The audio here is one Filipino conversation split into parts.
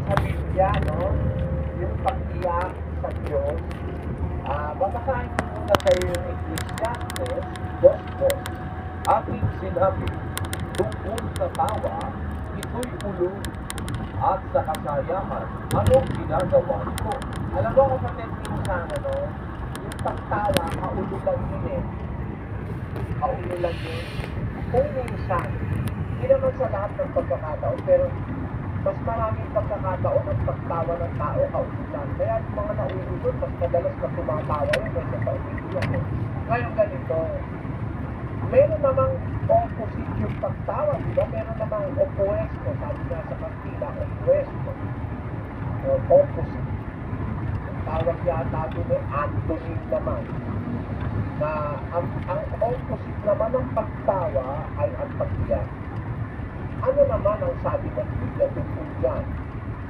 pamilya, no? Yung pag-iyak sa Diyos. Babasahin ko muna kayo yung Ecclesiastes 2:2. Aking sinabi, tungkol sa tawa, ito'y ulong at sa kasayahan, anong ginagawa ko? Alam mo kapatid, minsan, yung pagtawa, kaulo lang yun eh. Kaulo lang yun. Kung minsan, hindi naman sa lahat ng pagkakataon, pero mas maraming pagkakataon ang pagtawa ng tao kaulo lang. Kaya yung mga nauulog, mas madalas na tumatawa yun kaysa sa umiiyak. Ngayon ganito, meron namang opposite yung pagtawa, di ba? Meron namang opuesto, sabi nga sa Kastila, opuesto. O opposite. Ang tawag yata doon ay antonym naman. Na ang opposite naman ng pagtawa ay ang pag-iyak. Ano naman ang sabi ng Biblia tungkol dyan?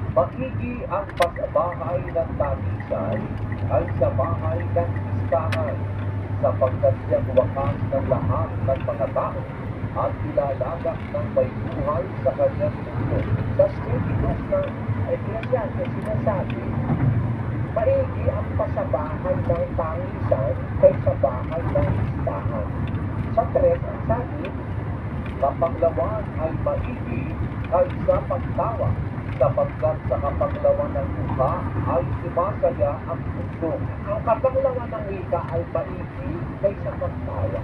Maigi ang pagbahay ng tagisay ay sa bahay ng listahan, sapagkat siyang wakas ng lahat ng mga tao at ilalagak ng may buhay sa kanyang mundo. Sa Scriptures ng Ecclesiastes sinasabi, maigi ang pasabahay ng tangisan kaysa bahay ng listahan. Sa 3, ang sabi, kapaglawan ay maigi kaysa pagtawa, sapagkat sa kapaglawan ng mukha ay sumasaya ang puso. Ang kapaglawan ng wika ay maigi kaysa pagtawa.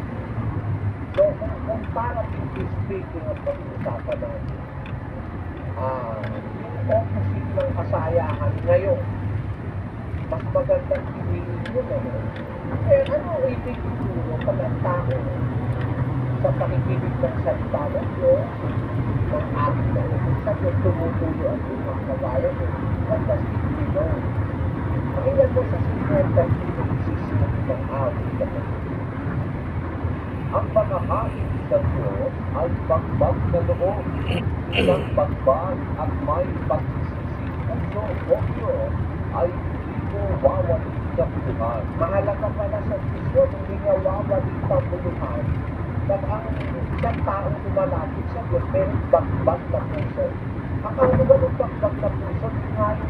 So, kung comparatively speaking ang pag-uusapan natin, yung opposite ng kasayahan ngayon, mas magandang piliin yun, Eh, ano ang ibig ituro pag ang tao sa pakikinig ng salita ng Diyos, ng ating na sa Diyos, tumutulo ang mga kabayan, fantastic yun. Pakinggan mo sa sinuwentang pinag-isisip ng ating kapatid. Ang pagkakain sa Diyos ay bagbag na loob, isang bagbag at may pagsisisi puso o Diyos ay hindi mo wawalik sa buhay. Mahalaga pala sa Diyos, hindi niya wawalik sa buhay. At ang isang taong tumalapit sa Diyos, meron bagbag na puso. Akala mo ba ng bagbag na puso, ngayon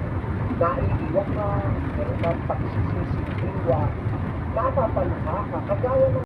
naiiyak ka, meron kang pagsisisi, napapalha ka, kagaya ng